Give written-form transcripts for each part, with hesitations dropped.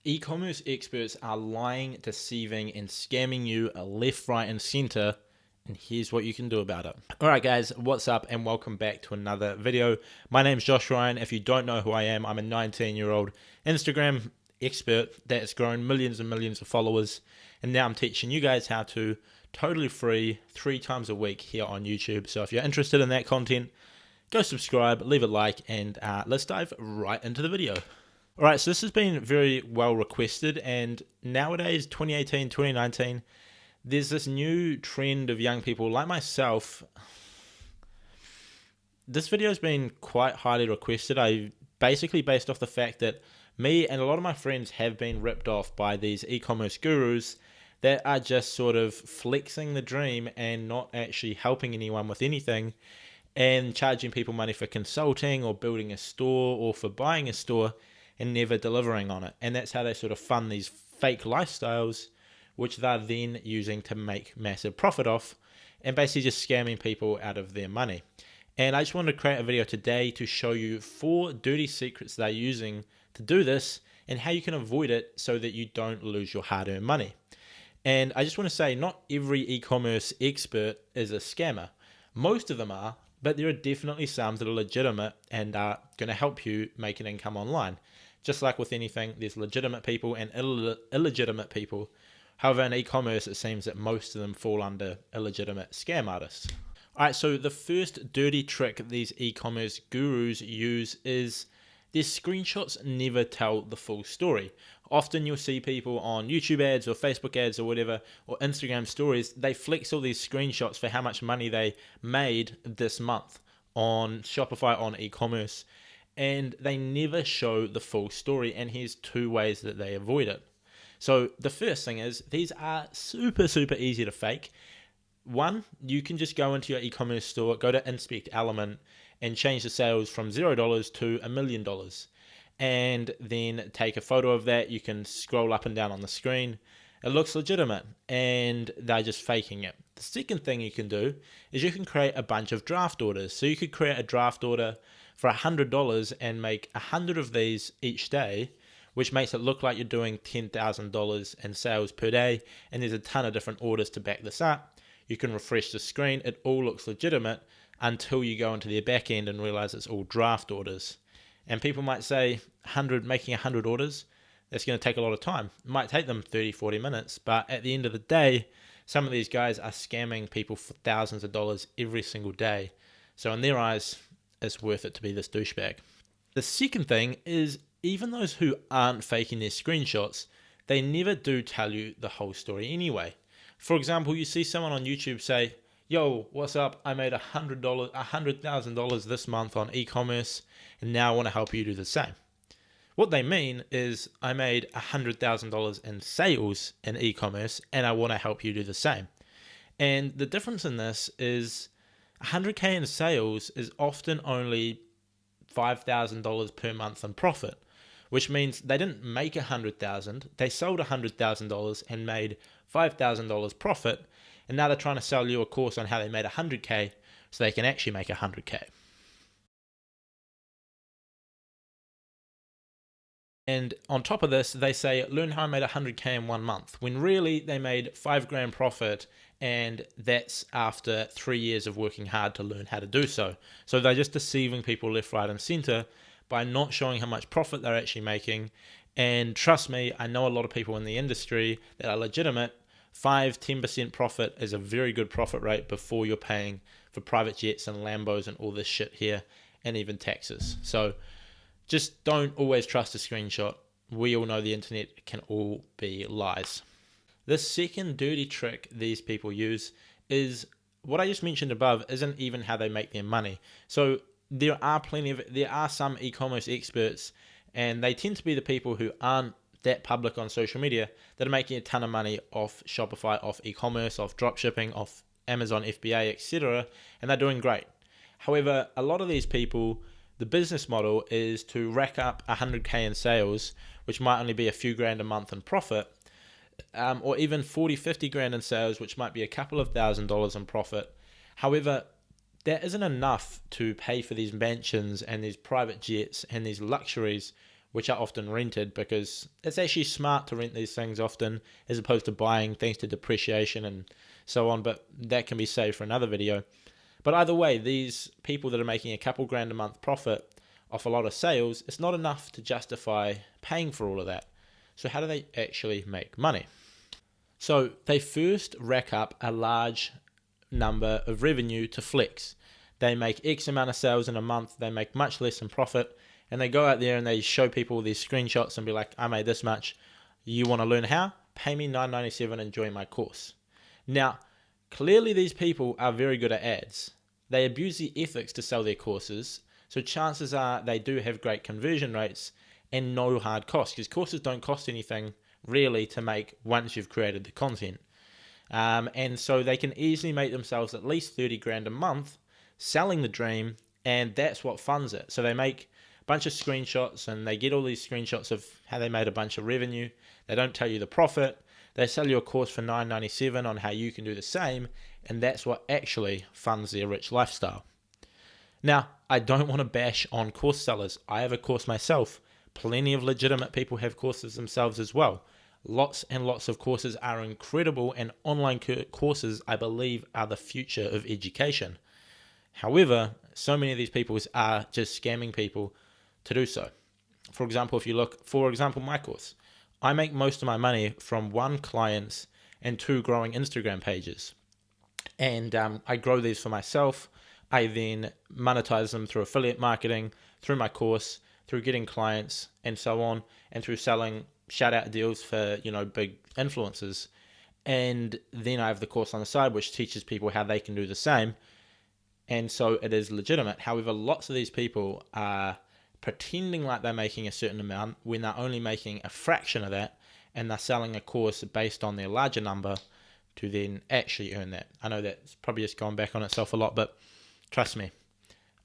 E-commerce experts are lying, deceiving, and scamming you left, right, and center. And here's what you can do about it. Alright guys, what's up and welcome back to another video. My name's Josh Ryan. If you don't know who I am, I'm a 19-year-old Instagram expert that's grown millions and millions of followers. And now I'm teaching you guys how to totally free 3 times a week here on YouTube. So if you're interested in that content, go subscribe, leave a like, and let's dive right into the video. Alright, so this has been very well requested, and nowadays, 2018, 2019, there's this new trend of young people like myself. This video has been quite highly requested. I basically based off the fact that me and a lot of my friends have been ripped off by these e-commerce gurus that are just sort of flexing the dream and not actually helping anyone with anything, and charging people money for consulting or building a store or for buying a store and never delivering on it. And that's how they sort of fund these fake lifestyles, which they're then using to make massive profit off and basically just scamming people out of their money. And I just wanted to create a video today to show you 4 dirty secrets they're using to do this and how you can avoid it so that you don't lose your hard-earned money. And I just want to say, not every e-commerce expert is a scammer. Most of them are, but there are definitely some that are legitimate and are going to help you make an income online. Just like with anything, there's legitimate people and illegitimate people. However, in e-commerce, it seems that most of them fall under illegitimate scam artists. Alright, so the first dirty trick these e-commerce gurus use is their screenshots never tell the full story. Often you'll see people on YouTube ads or Facebook ads or whatever, or Instagram stories, they flex all these screenshots for how much money they made this month on Shopify, on e-commerce, and they never show the full story. And here's 2 ways that they avoid it. So the first thing is, these are super easy to fake. One, you can just go into your e-commerce store, go to Inspect Element, and change the sales from $0 to $1 million. And then take a photo of that. You can scroll up and down on the screen. It looks legitimate, and they're just faking it. The second thing you can do is you can create a bunch of draft orders. So you could create a draft order for $100 and make 100 of these each day, which makes it look like you're doing $10,000 in sales per day, and there's a ton of different orders to back this up. You can refresh the screen, it all looks legitimate until you go into their back end and realize it's all draft orders. And people might say, making 100 orders, that's going to take a lot of time. It might take them 30-40 minutes, but at the end of the day, some of these guys are scamming people for thousands of dollars every single day. So in their eyes, it's worth it to be this douchebag. The second thing is, even those who aren't faking their screenshots, they never do tell you the whole story anyway. For example, you see someone on YouTube say, yo, what's up? I made $100,000 this month on e-commerce, and now I want to help you do the same. What they mean is, I made $100,000 in sales in e-commerce, and I want to help you do the same. And the difference in this is, 100K in sales is often only $5,000 per month in profit, which means they didn't make $100,000, they sold $100,000 and made $5,000 profit, and now they're trying to sell you a course on how they made 100K so they can actually make 100K. And on top of this, they say, learn how I made 100K in 1 month, when really they made $5,000 profit, and that's after 3 years of working hard to learn how to do so. So they're just deceiving people left, right, and center by not showing how much profit they're actually making. And trust me, I know a lot of people in the industry that are legitimate. 5-10% profit is a very good profit rate before you're paying for private jets and Lambos and all this shit here, and even taxes. So just don't always trust a screenshot. We all know the internet can all be lies. The second dirty trick these people use is, what I just mentioned above isn't even how they make their money. So there are some e-commerce experts, and they tend to be the people who aren't that public on social media, that are making a ton of money off Shopify, off e-commerce, off dropshipping, off Amazon FBA, etc., and they're doing great. However, a lot of these people, the business model is to rack up 100K in sales, which might only be a few grand a month in profit, or even 40-50 grand in sales, which might be a couple of $1,000s in profit. However, that isn't enough to pay for these mansions and these private jets and these luxuries which are often rented, because it's actually smart to rent these things often as opposed to buying, thanks to depreciation and so on, but that can be saved for another video. But either way, these people that are making a couple grand a month profit off a lot of sales, it's not enough to justify paying for all of that. So how do they actually make money? So they first rack up a large number of revenue to flex. They make X amount of sales in a month, they make much less in profit, and they go out there and they show people these screenshots and be like, I made this much. You want to learn how? Pay me $9.97 and join my course. Now, clearly these people are very good at ads. They abuse the ethics to sell their courses, so chances are they do have great conversion rates and no hard costs, because courses don't cost anything really to make once you've created the content. And so they can easily make themselves at least 30 grand a month selling the dream, and that's what funds it. So they make a bunch of screenshots and they get all these screenshots of how they made a bunch of revenue. They don't tell you the profit. They sell you a course for $9.97 on how you can do the same, and that's what actually funds their rich lifestyle. Now, I don't want to bash on course sellers. I have a course myself. Plenty of legitimate people have courses themselves as well. Lots and lots of courses are incredible, and online courses, I believe, are the future of education. However, so many of these people are just scamming people to do so. For example, if you look, my course, I make most of my money from 1 client and 2 growing Instagram pages. And I grow these for myself. I then monetize them through affiliate marketing, through my course, through getting clients and so on, and through selling shout out deals for, big influencers. And then I have the course on the side, which teaches people how they can do the same. And so it is legitimate. However, lots of these people are pretending like they're making a certain amount when they're only making a fraction of that, and they're selling a course based on their larger number to then actually earn that. I know that's probably just gone back on itself a lot, but trust me,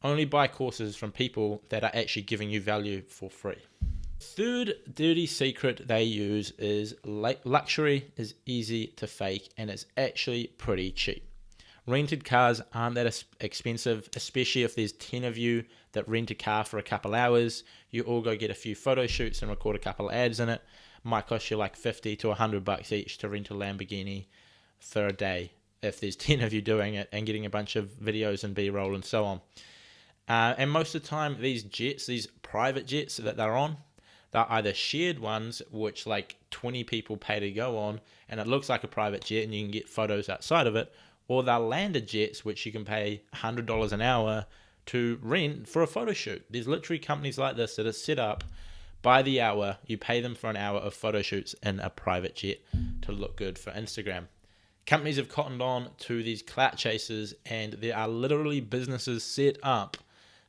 only buy courses from people that are actually giving you value for free. Third dirty secret they use is luxury is easy to fake and it's actually pretty cheap. Rented cars aren't that expensive, especially if there's 10 of you that rent a car for a couple hours. You all go get a few photo shoots and record a couple of ads in it. Might cost you like $50 to $100 each to rent a Lamborghini for a day if there's 10 of you doing it, and getting a bunch of videos and B-roll and so on. And most of the time, these jets, these private jets that they're on, they're either shared ones, which like 20 people pay to go on, and it looks like a private jet and you can get photos outside of it, or they're landed jets, which you can pay $100 an hour to rent for a photo shoot. There's literally companies like this that are set up by the hour. You pay them for an hour of photo shoots in a private jet to look good for Instagram. Companies have cottoned on to these clout chasers, and there are literally businesses set up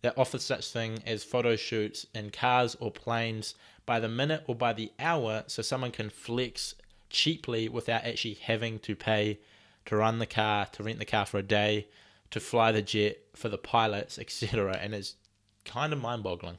that offer such thing as photo shoots in cars or planes by the minute or by the hour, so someone can flex cheaply without actually having to pay to run the car, to rent the car for a day, to fly the jet for the pilots, etc. And it's kind of mind-boggling.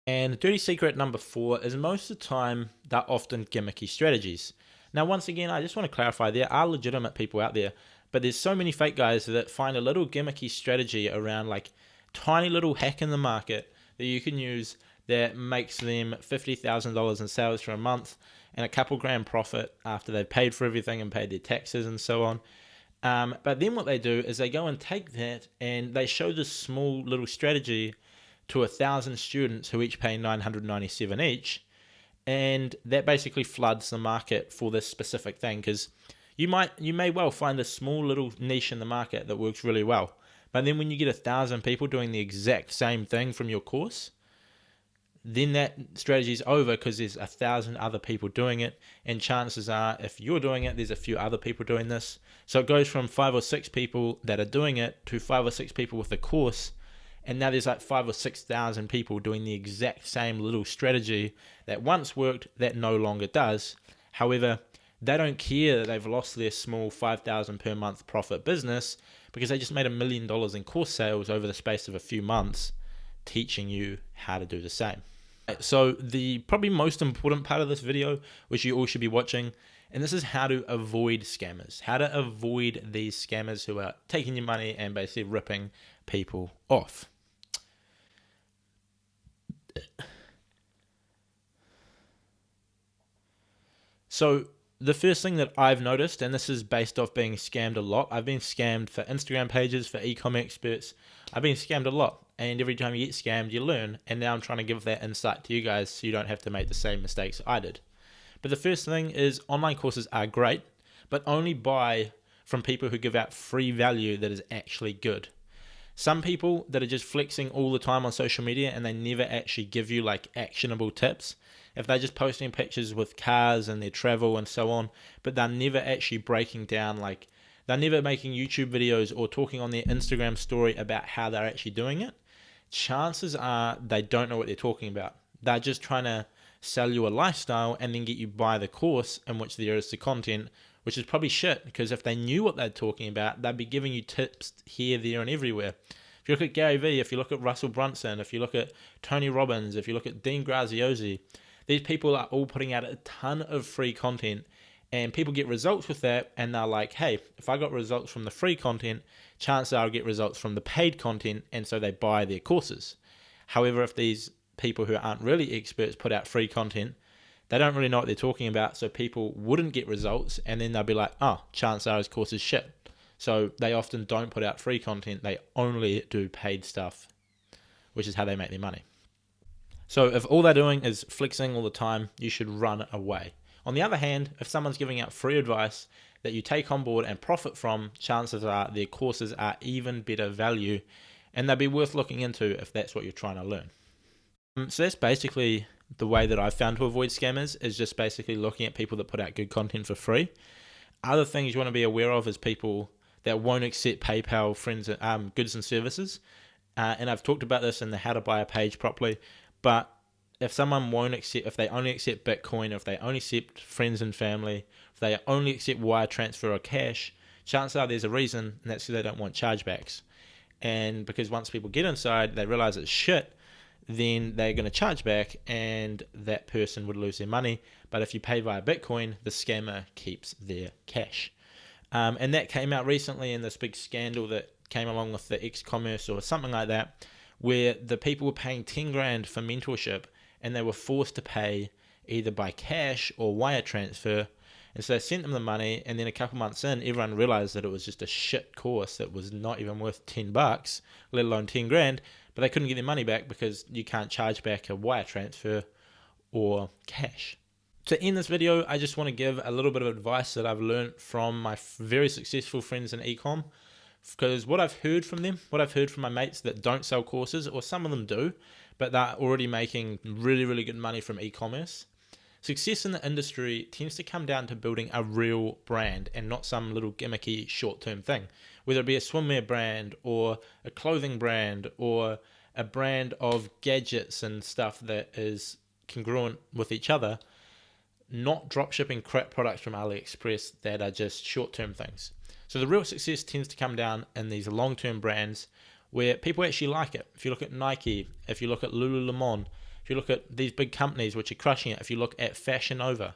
And dirty secret number 4 is most of the time they're often gimmicky strategies. Now, once again, I just want to clarify, there are legitimate people out there, but there's so many fake guys that find a little gimmicky strategy around like tiny little hack in the market that you can use that makes them $50,000 in sales for a month and a couple grand profit after they've paid for everything and paid their taxes and so on. But then what they do is they go and take that and they show this small little strategy to 1,000 students who each pay $997 each, and that basically floods the market for this specific thing, because you may well find a small little niche in the market that works really well, but then when you get 1,000 people doing the exact same thing from your course, then that strategy is over, because there's 1,000 other people doing it, and chances are if you're doing it, there's a few other people doing this. So it goes from 5 or 6 people that are doing it to 5 or 6 people with a course, and now there's like 5 or 6,000 people doing the exact same little strategy that once worked that no longer does. However, they don't care that they've lost their small $5,000 per month profit business, because they just made $1 million in course sales over the space of a few months, teaching you how to do the same. So the probably most important part of this video, which you all should be watching, and this is how to avoid scammers, how to avoid these scammers who are taking your money and basically ripping people off. So the first thing that I've noticed, and this is based off being scammed a lot, I've been scammed for Instagram pages, for ecom experts. I've been scammed a lot. And every time you get scammed, you learn. And now I'm trying to give that insight to you guys so you don't have to make the same mistakes I did. But the first thing is online courses are great, but only buy from people who give out free value that is actually good. Some people that are just flexing all the time on social media and they never actually give you like actionable tips. If they're just posting pictures with cars and their travel and so on, but they're never actually breaking down, like they're never making YouTube videos or talking on their Instagram story about how they're actually doing it, chances are they don't know what they're talking about. They're just trying to sell you a lifestyle and then get you buy the course in which there is the content, which is probably shit, because if they knew what they're talking about, they'd be giving you tips here, there, and everywhere. If you look at Gary Vee, if you look at Russell Brunson, if you look at Tony Robbins, if you look at Dean Graziosi, these people are all putting out a ton of free content, and people get results with that, and they're like, hey, if I got results from the free content, chances are I'll get results from the paid content, and so they buy their courses. However, if these people who aren't really experts put out free content, they don't really know what they're talking about, so people wouldn't get results, and then they'll be like, oh, chances are his course is shit. So they often don't put out free content, they only do paid stuff, which is how they make their money. So if all they're doing is flexing all the time, you should run away. On the other hand, if someone's giving out free advice that you take on board and profit from, chances are their courses are even better value, and they'll be worth looking into if that's what you're trying to learn. So that's basically the way that I've found to avoid scammers, is just basically looking at people that put out good content for free. Other things you want to be aware of is people that won't accept PayPal goods and services. And I've talked about this in the how to buy a page properly. But if someone won't accept, if they only accept Bitcoin, if they only accept friends and family, if they only accept wire transfer or cash, chances are there's a reason, and that's because they don't want chargebacks. And because once people get inside, they realize it's shit, then they're going to charge back and that person would lose their money. But if you pay via Bitcoin, the scammer keeps their cash. And that came out recently in this big scandal that came along with the Ecom or something like that, where the people were paying 10 grand for mentorship and they were forced to pay either by cash or wire transfer. And so they sent them the money, and then a couple months in, everyone realized that it was just a shit course that was not even worth $10, let alone 10 grand. But they couldn't get their money back because you can't charge back a wire transfer or cash. To end this video, I just want to give a little bit of advice that I've learned from my very successful friends in Ecom. Because what I've heard from them, what I've heard from my mates that don't sell courses, or some of them do, but they're already making really, really good money from e-commerce. Success in the industry tends to come down to building a real brand and not some little gimmicky short-term thing. Whether it be a swimwear brand or a clothing brand or a brand of gadgets and stuff that is congruent with each other, not dropshipping crap products from AliExpress that are just short-term things. So the real success tends to come down in these long-term brands where people actually like it. If you look at Nike, if you look at Lululemon, if you look at these big companies which are crushing it, if you look at Fashion Nova,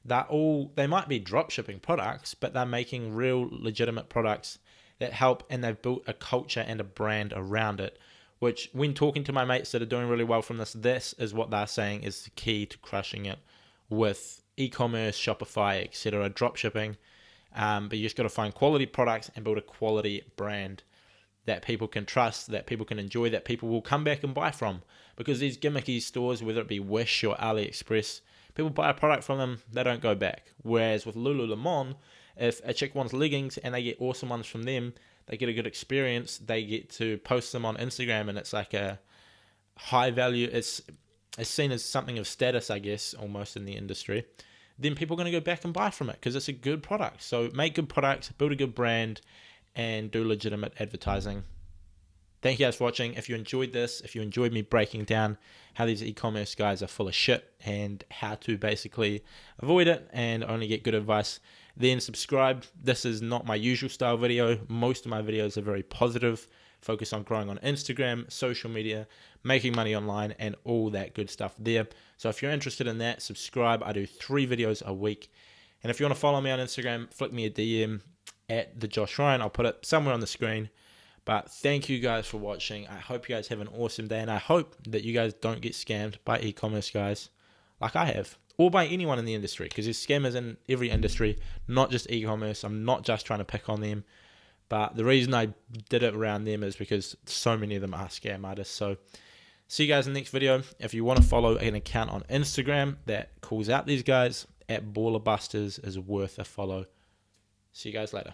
they might be dropshipping products, but they're making real legitimate products that help, and they've built a culture and a brand around it, which when talking to my mates that are doing really well from this is what they're saying is the key to crushing it with e-commerce, Shopify, etc., dropshipping. But you just got to find quality products and build a quality brand that people can trust, that people can enjoy, that people will come back and buy from. Because these gimmicky stores, whether it be Wish or AliExpress, people buy a product from them, they don't go back. Whereas with Lululemon, if a chick wants leggings and they get awesome ones from them, they get a good experience, they get to post them on Instagram, and it's like a high value, it's seen as something of status, I guess, almost in the industry, then people are going to go back and buy from it because it's a good product. So make good products, build a good brand, and do legitimate advertising. Thank you guys for watching. If you enjoyed this, if you enjoyed me breaking down how these e-commerce guys are full of shit and how to basically avoid it and only get good advice, then subscribe. This is not my usual style video. Most of my videos are very positive, focus on growing on Instagram, social media, making money online, and all that good stuff there. So if you're interested in that, subscribe. I do 3 videos a week. And if you want to follow me on Instagram, flick me a DM at the Josh Ryan. I'll put it somewhere on the screen. But thank you guys for watching. I hope you guys have an awesome day, and I hope that you guys don't get scammed by e-commerce guys like I have. or by anyone in the industry, because there's scammers in every industry, not just e-commerce. I'm not just trying to pick on them, but the reason I did it around them is because so many of them are scam artists. So see you guys in the next video. If you want to follow an account on Instagram that calls out these guys, @BallerBusters is worth a follow. See you guys later.